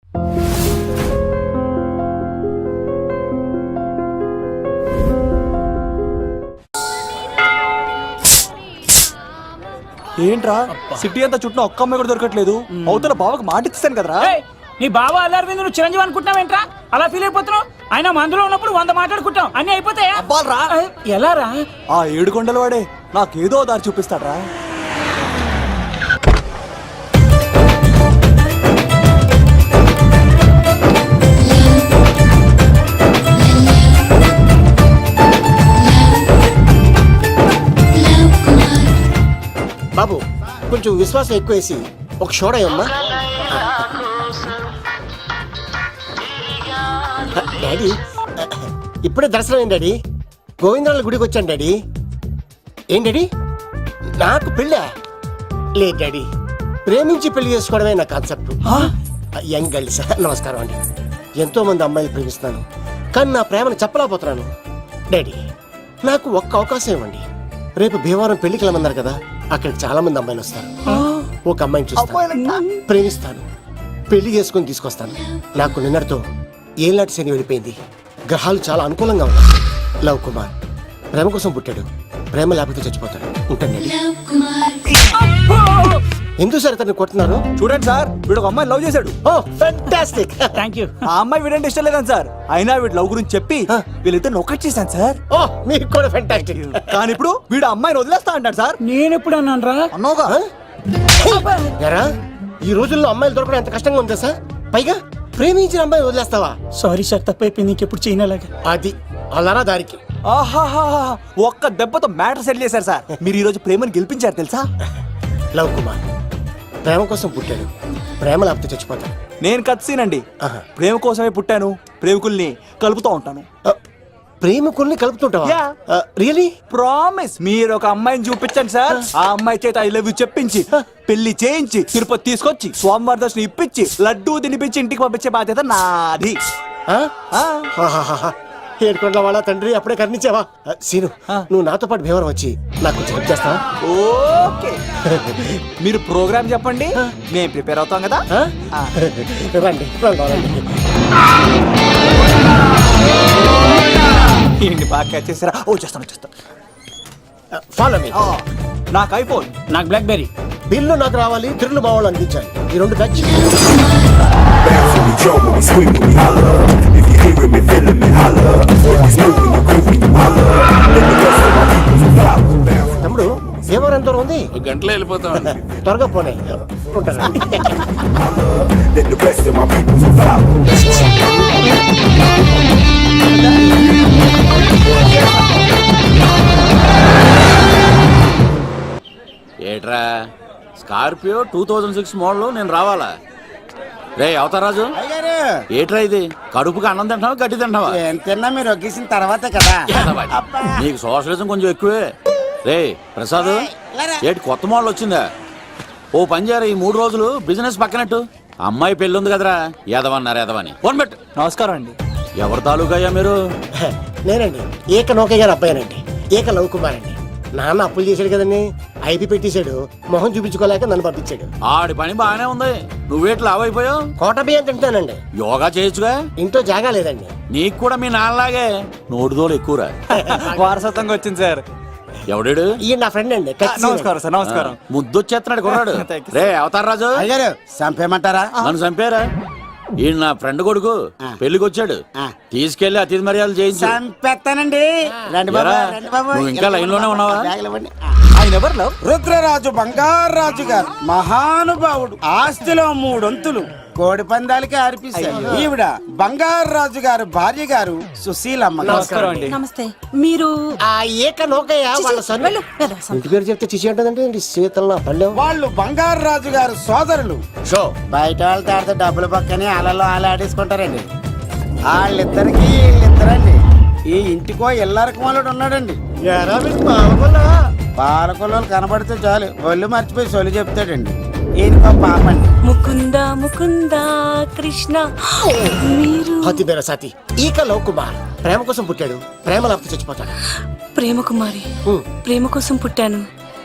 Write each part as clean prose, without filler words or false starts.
ఏంట్రా సిటీ అంతా చుట్టూ ఒక్క అమ్మాయి కూడా దొరకట్లేదు. అవతల బావకు మాట ఇస్తాను కదరా. నీ బావ అల్లరి నువ్వు చిరంజీవి అనుకుంటున్నావేంట్రా? అలా ఫీల్ అయిపోతున్నావు. ఆయన మందులో ఉన్నప్పుడు 100 మాట్లాడుకుంటాం, అన్ని అయిపోతాయా? అబ్బాల్రా ఎలా రా? ఆ 7 కొండల వాడే నాకేదో దారి చూపిస్తాడ్రా. బాబు కొంచెం విశ్వాసం ఎక్కువేసి ఒక షోడయమ్మా. డాడీ ఇప్పుడే దర్శనం అయింది డాడీ. గోవిందరాల గుడికి వచ్చాను డాడీ. ఏం డాడీ నాకు పెళ్ళా? లేదు డాడీ, ప్రేమించి పెళ్లి చేసుకోవడమే నా కాన్సెప్ట్. యంగ్ గర్ల్స్ నమస్కారం అండి. ఎంతో మంది అమ్మాయిలు ప్రేమిస్తున్నాను, కానీ నా ప్రేమను చెప్పలేకపోతున్నాను. డాడీ నాకు ఒక్క అవకాశం ఇవ్వండి. రేపు భీమవరం పెళ్లికి వెళ్ళమన్నారు కదా, అక్కడికి చాలా మంది అమ్మాయిలు వస్తారు. ఒక అమ్మాయిని చూస్తాను, ప్రేమిస్తాను, పెళ్లి చేసుకుని తీసుకొస్తాను. నాకు నిన్నటితో ఏలాంటి శని వెళ్ళిపోయింది. గ్రహాలు చాలా అనుకూలంగా ఉన్నాయి. లవ్ కుమార్ ప్రేమ కోసం పుట్టాడు, ప్రేమ లేకపోతే చచ్చిపోతాడు. ఉంటానండి. ఎందుకు సార్ ఇతన్ని కొడుతున్నారు? చూడండి సార్, వీడు ఒక అమ్మాయి లవ్ చేశాడు. Oh fantastic. Thank you. ఆ అమ్మాయి వీడంటే ఇష్టం లేదని సార్, అయినా వీడు లవ్ గురించి చెప్పి వీళ్ళిద్దరు ఒకటి చేశాను సార్. ఓ మీకు కూడా ఫెంటాస్టిక్. కానీ ఇప్పుడు వీడు అమ్మాయిని వదిలేస్తా అంటాడు సార్. నేను ఎప్పుడు అన్నాను రా? అన్నోగా ఎరా ఈ రోజుల్లో అమ్మాయిలు దొరకడం ఎంత కష్టంగా ఉందా సార్? పైగా ప్రేమించిన అమ్మాయి వదిలేస్తావా? సారీ సార్, తప్పైపోయింది. ఇంకెప్పుడు చేయనలాగా. అది అలారా దారికి. ఆహాహా ఒక్క దెబ్బతో మ్యాటర్ సెటిల్ చేశారు సార్. మీరు ఈ రోజు ప్రేమను గెలిపించారు తెలుసా? లవ్ కుమార్ ప్రేమ కోసం పుట్టాడు, ప్రేమ లేకపోతే చచ్చిపోతాడు. నేను కత్సీనండి. ప్రేమ కోసమే పుట్టాను, ప్రేమికుల్ని కలుపుతూ ఉంటాను. ప్రేమికుల్ని కలుపుతుంటావా? రియలీ? ప్రామిస్. మీరు ఒక అమ్మాయిని చూపించండి సార్, ఆ అమ్మాయి చేత ఐ లవ్ యూ చెప్పించి పెళ్లి చేయించి తిరుపతి తీసుకొచ్చి స్వామివారి దర్శనం ఇప్పించి లడ్డూ తినిపించి ఇంటికి పంపించే బాధ్యత నాది. ఏడుకొండల వాళ్ళ తండ్రి అప్పుడే కర్ణించావా? సీను నువ్వు నాతో పాటు భీవరం వచ్చి నాకు కొంచెం హెల్ప్ చేస్తావా? ఓకే, మీరు ప్రోగ్రామ్ చెప్పండి, మేము ప్రిపేర్ అవుతాం కదా. రండి రండి. ఏంటి బాగా క్యాచ్ చేస్తారా? ఓ చేస్తాను చేస్తాను. Follow me. నాకు ఐఫోన్, నాకు బ్లాక్ బెర్రీ. బిల్లు నాకు రావాలి, తిరులు మా వాళ్ళు అందించాలి. ఈ రెండు ఖర్చు. తమ్ముడు భీమవరం ఎంత దూరం ఉంది? గంటలో వెళ్ళిపోతాం. త్వరగా పోనీ. ఉంటాను. ఏట్రా స్కార్పియో 2006 మోడల్ నేను రావాలా? రే అవతారాజు, ఏట్రా ఇది? కడుపుకి అన్నం తింటావా గడ్డి తింటావా? తిన్నా మీరు ఒగ్గేసిన తర్వాతే కదా. నీకు సోషలిజం కొంచెం ఎక్కువే. రే ప్రసాద్, ఏటి కొత్త మోడల్ వచ్చిందా? ఓ పని చేయరా, ఈ 3 రోజులు బిజినెస్ పక్కనట్టు. అమ్మాయి పెళ్ళి ఉంది కదరా, ఎదవన్నారు ఎదవని ఫోన్ పెట్టు. నమస్కారం అండి. ఎవరి తాలూకయ్యా మీరు? నేనండి ఏక నౌకయ్య గారు అబ్బాయినండి. ఏక లవ్ కుమార్ అండి. నాన్న అప్పులు చేశాడు కదండి, ఐపీ పెట్టేశాడు. మొహం చూపించుకోలేక నన్ను పంపించాడు. ఆడి పని బాగానే ఉంది, నువ్వేట్లు లావైపోయావు. కోట బియ్యం తింటానండి. యోగా చేయొచ్చుగా. ఇంట్లో జాగా లేదండి. నీకు కూడా మీ నాన్నలాగే నోటిదోలు ఎక్కువరా. వారసత్వంగా వచ్చింది సార్. ఎవడాడు? ఈయన నా ఫ్రెండ్ అండి. నమస్కారం సార్. నమస్కారం. ముద్దొచ్చేస్తున్నాడు కొన్నాడు. రే అవతార్ రాజు, అయ్యారు చంపేయమంటారా? నన్ను చంపారా? ఈయన నా ఫ్రెండ్ కొడుకు, పెళ్లికి వచ్చాడు. తీసుకెళ్లి అతిథి మర్యాదలు చేయించు. చంపేస్తానండి. రండి బాబు, రండి బాబు. నువ్వు ఇంకా లైన్ లోనే ఉన్నావా? ఆయన ఎవరు లవ్? రుద్రరాజు బంగారాజు గారు మహానుభావుడు. ఆస్తిలో 3 వంతులు కోడి పందాలకి అర్పిస్తారు. ఈవిడ బంగారాజు గారు భార్య గారు సుశీలమ్మ. నమస్కారం అండి. నమస్తే. మీరు ఆ ఏక నౌకయ్య వాళ్ళ సన్. ఇంటి పేరు చెప్తే చిచి అంటదంటే శీతల పల్లెం. వాళ్ళు బంగారాజు గారు సోదరులు. షో బయట వాళ్ళతో ఆడితే డబ్బులు పక్కనే అలలో ఆడేసుకుంటారండి. వాళ్ళిద్దరికి వీళ్ళిద్దరండి. ఈ ఇంటికో ఇల్లరకం వాళ్ళడు ఉన్నాడండి. పాలకొల్లు కనబడితే చాలు ఒళ్ళు మర్చిపోయి సొలి చెప్తాడండి. ఈయనకో పాపండి. ముకుంద ముకుంద కృష్ణ. మీరు హతి మేరా సాతి ఈక లవ్ కుమార్ ప్రేమ కోసం పుట్టాడు, ప్రేమ లేకపోతే చచ్చిపోతాడు. ప్రేమ కుమారి. ప్రేమ కోసం పుట్టాను,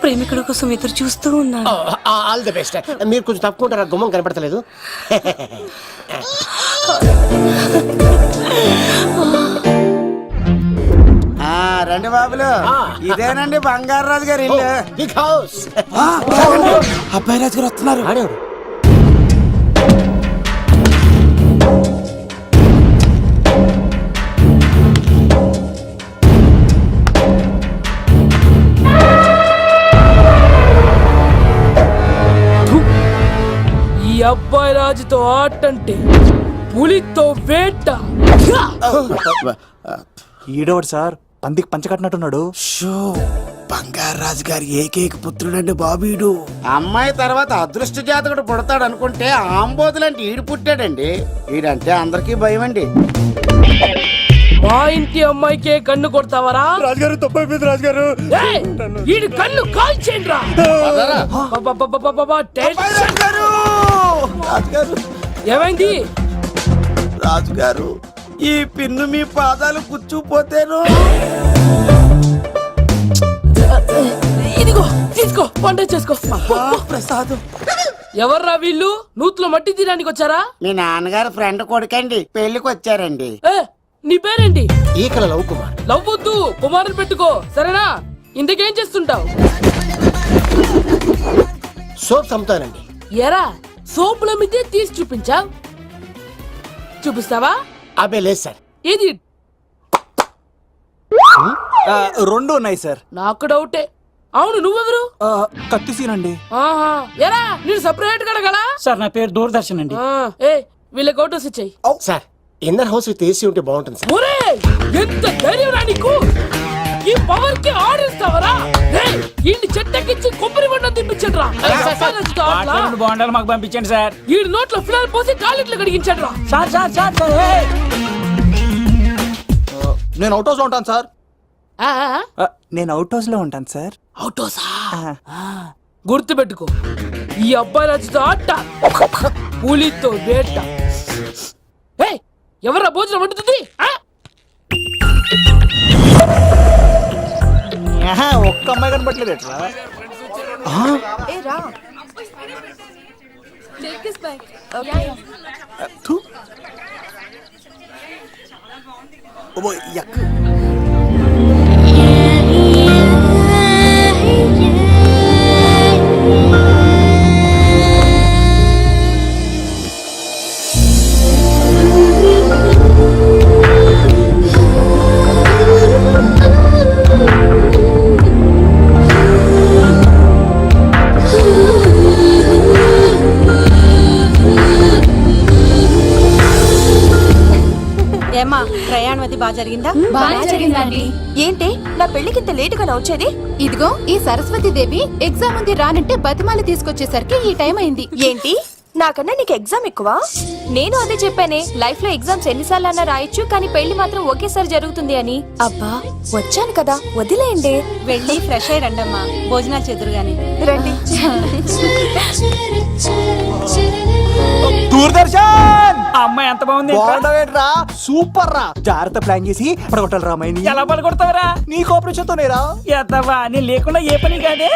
ప్రేమికుడు కోసం ఎదురు చూస్తూ ఉన్నాను. All the best. మీరు కొంచెం తప్పుకుంటారా, గుమ్మం కనపడతలేదు. రండి బాబులు, ఇదేనండి బంగారాజు గారి ఇల్లు. Big house. అబ్బాయి రాజు గారు వస్తున్నారు. ఆడేవాడు. ఈ అబ్బాయి రాజుతో ఆటంటే పులితో వేట. ఈడోడు సార్ పందికి పంచకట్టినట్టున్నాడు. షో బంగారాజు గారి ఏకైక పుత్రుడండి బాబీడు. అమ్మాయి తర్వాత అదృష్ట జాతకుడు పుడతాడు అనుకుంటే ఆంబోతులంటే ఈడు పుట్టాడండి. ఈడంటే అందరికీ భయం అండి. మా ఇంటి అమ్మాయికే కన్ను కొడతావరా? రాజుగారు తప్పైపోయింది రాజుగారు. ఏయ్, ఈడి కన్ను కాల్చేయండి రా. రాజుగారు, ఏమైంది? రాజుగారు, ఈ పిన్ను మీ పాదాలు కూర్చుపోతేను. ఇదిగో తీసుకో, వంట చేసుకో. ప్రసాదం. ఎవర్రా వీళ్ళు? నూతులో మట్టి తీయడానికి వచ్చారా? మీ నాన్నగారు ఫ్రెండ్ కొడుకండి, పెళ్లికి వచ్చారండి. ఏ, నీ పేరేంటి? ఈకల లవ్ కుమార్. లవ్వొద్దు, కుమారుని పెట్టుకో, సరేనా? ఇంతకేం చేస్తుంటావు? సోప్స్ అమ్ముతానండి. ఎరా, సోపుల మీదే తీసి చూపించావు. చూపిస్తావా? అబ్బే లేదు సార్. ఏది? రెండు ఉన్నాయి సార్. నాకు డౌటే. అవును, నువ్వెవరు? కత్తిసీనండి. ఆహా, ఎరా, నేను సపరేట్ కడగలా? సార్ నా పేరు దూరదర్శన్ అండి. ఏ, వీళ్ళకి అవుటోస్ ఇచ్చాయి. Sir inner house with AC ఉంటే బాగుంటుంది సార్. ఒరే, ఎంత ధైర్యం రా నీకు! ఈ పవర్ కి ఆడిస్తావరా? ఈ చెట్టెక్కించి కొబ్బరి బండ తిప్పించండి రా. వాటర్ బాండాలు మాకు పంపించండి సార్. ఈ నోట్లో ఫినాల్ పోసి టాయిలెట్లు కడిగించండి రా. సార్ సార్ సార్ సార్, ఏయ్! నేను అవుట్ హౌస్ లో ఉంటాను సార్. ఆ, ఆ, నేను అవుట్ హౌస్ లో ఉంటాను సార్. అవుటోసా? గుర్తు పెట్టుకో, ఈ అబ్బాయి రాజుతో ఆట, పులితో వేట. ఏయ్, ఎవర్రా భోజనం వండుతుంది? ఆ? ఒక్క అమ్మాయి కనపట్లేదు ఎట్లా? ఏమా, ప్రయాణం అది బాగా జరిగిందా? బాగా జరిగిందండి. ఏంటి నా పెళ్లికి ఇంత లేటుగా వచ్చేది? ఇదిగో ఈ సరస్వతి దేవి ఎగ్జామ్ ఉంది రానంటే బతిమాలి తీసుకొచ్చేసరికి ఈ టైం అయింది. ఏంటి, నాకన్నా నీకు ఎగ్జామ్ ఎక్కువ? నేను అదే చెప్పానే, లైఫ్ లో ఎగ్జామ్స్ ఎన్నిసార్లు అన్నా రాయొచ్చు, కానీ పెళ్లి మాత్రం ఒకేసారి జరుగుతుంది అని. అబ్బా, వచ్చాను కదా, వదిలేయండి. వెళ్ళి ఫ్రెష్ అయ్యి రండమ్మా, భోజనాలు చెదురు గాని రండి. దూరదర్శన్ ఆ అమ్మాయి ఎంత బాగుంది. బాగుండవేట్రా, సూపర్ రా. జాగ్రత్త ప్లాన్ చేసి పడగొట్టాలి రామాయణి. ఎలా పడుకొడతావరా? నీ కోఆపరేషన్ తోనేరా. ఎత్తవా, నేను లేకుండా ఏ పని కాదే.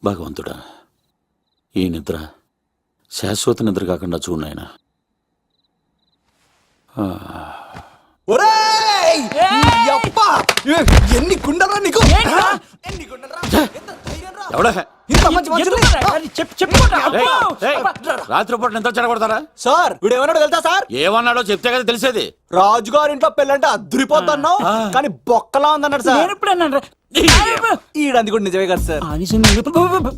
భగవంతుడా, ఈ నిద్ర శాశ్వత నిద్ర కాకుండా చూడాయన. ఒరేయ్! ఈ అబ్బ! ఎన్ని గుండెలరా నీకు? ఎన్ని గుండెలరా? ఎంత ధైర్యం రా? ఎవడా ఇంత మంచి మనుషుల్ని? రాత్రిపూట నిద్ర చెడగొడతారా? సార్ వీడు ఏమన్నాడు తెలుసా సార్? ఏమన్నాడో చెప్తే కదా తెలిసేది. రాజుగారింట్లో పెళ్ళంటే అద్దరిపోతున్నావు, కానీ బొక్కలా ఉందన్నాడు సార్. నేను ఇప్పుడు అన్నాను. ఈడంది కూడా నిజమే కదా సార్.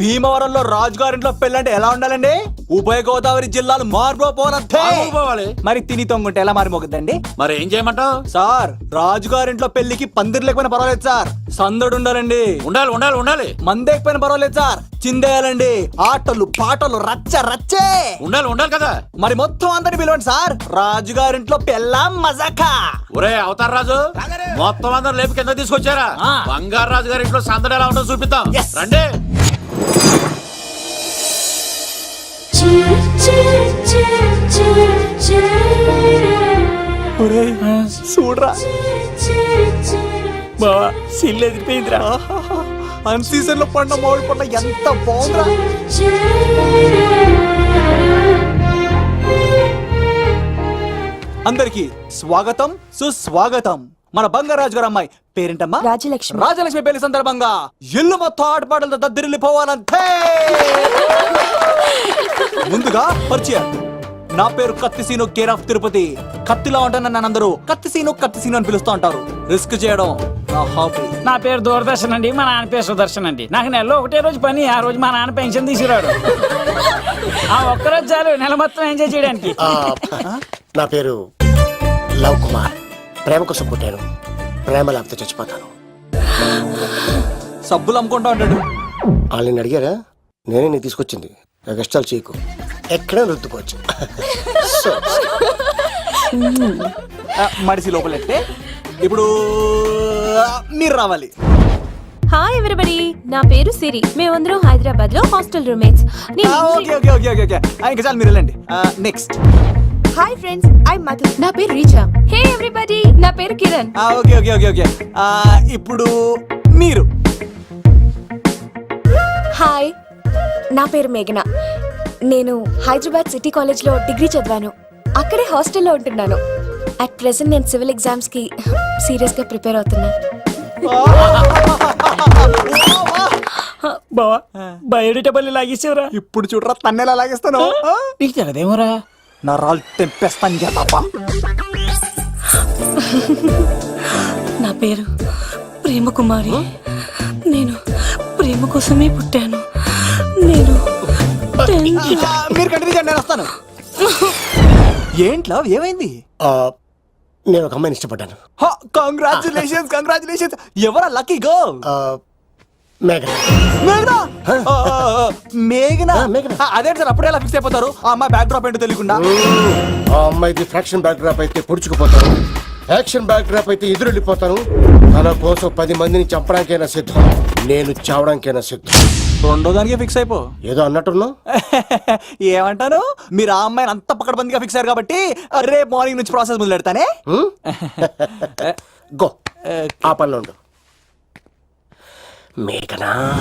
భీమవరంలో రాజుగారింట్లో పెళ్ళంటే ఎలా ఉండాలండి? ఉభయ గోదావరి జిల్లాలు మార్పోపోనట్టే. పోవాలి. మరి తిని తొంగుంటే ఎలా మారిపోతుందండి? మరి ఏం చేయమంటావు? సార్ రాజుగారింట్లో పెళ్లికి పందిరి లేకపోయినా పర్వాలేదు సార్, సందడు ఉండాలండి. ఉండాలి ఉండాలి ఉండాలి. మందేకపోయినా పర్వాలేదు సార్, చిందేయాలండి. ఆటలు పాటలు రచ్చ రచ్చే ఉండాలి ఉండాలి కదా. మరి మొత్తం అందరిని పిలవండి సార్, రాజుగారింట్లో పెళ్ళాం మజాకా. ఒరే అవతార్ రాజు, మొత్తం అందరు లేపు కింద తీసుకొచ్చారా? బంగారు రాజు గారి ఇంట్లో సందడి ఎలా ఉంటుందో చూపిద్దాం. రండి. చూడరా, బావా సిల్లు ఎదిరిపోయిందిరా. అన్ సీజన్ లో పండ మామిడి పంట ఎంత బాగుందిరా. అందరికి స్వాగతం సుస్వాగతం. మన బంగారాజు గారు అమ్మాయి పేరేంటమ్మా? రాజలక్ష్మి. రాజలక్ష్మి పెళ్లి సందర్భంగా ఇల్లు మొత్తం ఆటపాటలతో దద్దరిల్లిపోవాలంతే. ముందుగా పరిచయం. నా పేరు కత్తిసీను, కేర్ ఆఫ్ తిరుపతి. కత్తిలా ఉంటాను నన్ను అందరూ కత్తిసీను అని పిలుస్తూ ఉంటారు. రిస్క్ చేయడం నా హాబీ. నా పేరు దూరదర్శన్ అండి, మా నాన్న పేరు సుదర్శన్ అండి. నాకు నెలలో ఒకటే రోజు పని, ఆ రోజు మా నాన్న పెన్షన్ తీసుకురాడు. ఆ ఒక్కరోజు చాలు నెల మొత్తం ఎంజాయ్ చేయడానికి. నా పేరు లవ్ కుమార్. ప్రేమ కోసం పుట్టాను, ప్రేమ లేకపోతే చచ్చిపోతాను. సబ్బులు అమ్ముకుంటా ఉంటాడు. వాళ్ళని అడిగారా? నేనే నీకు తీసుకొచ్చింది. కష్టాలు చేయకు, ఎక్కడ రుద్దుకోవచ్చు. సో, మడిసి లోపలెట్టే. ఇప్పుడు మీరు రావాలి. హాయ్ ఎవ్రీబడి, నా పేరు సిరి. మేమందరం హైదరాబాద్ లో hostel roommates. Okay okay okay okay okay ఇంకా చాలు, మీరు వెళ్ళండి. Next. Hi friends, I Madhu. నా పేరు రీచా. హే ఎవ్రీబడి, నా పేరు Kiran. Okay okay okay okay ఇప్పుడు మీరు. హాయ్, నా పేరు మేఘన. నేను హైదరాబాద్ సిటీ కాలేజ్ లో డిగ్రీ చదివాను. అక్కడే హాస్టల్లో ఉంటున్నాను. అట్ ప్రెసెంట్ నేను సివిల్ ఎగ్జామ్స్ కి సీరియస్ గా ప్రిపేర్ అవుతున్నా. బావా బయోడేటా లాగేసేవరా. ఇప్పుడు చూడరా తన్నెలా లాగేస్తాను. నీకు తెగదేమోరా. నా రాళ్ళు తెంపేస్తాను చెప్పా. నా పేరు ప్రేమ కుమారి. నేను ప్రేమ కోసమే పుట్టాను. నేను మీరు కంటిన్యూ చేయండి, నేను వస్తాను. ఏంట్లో ఏమైంది? నేను ఒక అమ్మాయిని ఇష్టపడ్డాను. Congratulations congratulations. ఎవరా లక్కీ గర్ల్? మేఘన. మేఘనా? మేఘనా? మేఘనా. అదేంటి సార్ అప్పుడే ఎలా ఫిక్స్ అయిపోతారు? ఆ అమ్మాయి బ్యాక్ డ్రాప్ ఏంటో తెలియకుండా. ఆ అమ్మాయిది ఫ్రాక్షన్ బ్యాక్ డ్రాప్ అయితే పొడుచుకుపోతాను, యాక్షన్ బ్యాక్ డ్రాప్ అయితే ఎదురెళ్ళిపోతాను. తన కోసం 10 మందిని చంపడానికైనా సిద్ధం, నేను చావడానికైనా సిద్ధం. రెండో దానికి ఫిక్స్ అయిపో. ఏదో అన్నట్టున్నావు. ఏమంటాను, మీరు ఆ అమ్మాయిని అంత పకడ్బందీగా ఫిక్స్ అయ్యారు కాబట్టి రేపు మార్నింగ్ నుంచి ప్రాసెస్ మొదలు పెడతానే. గో, ఆ పనిలో ఉండు. మేఘనా.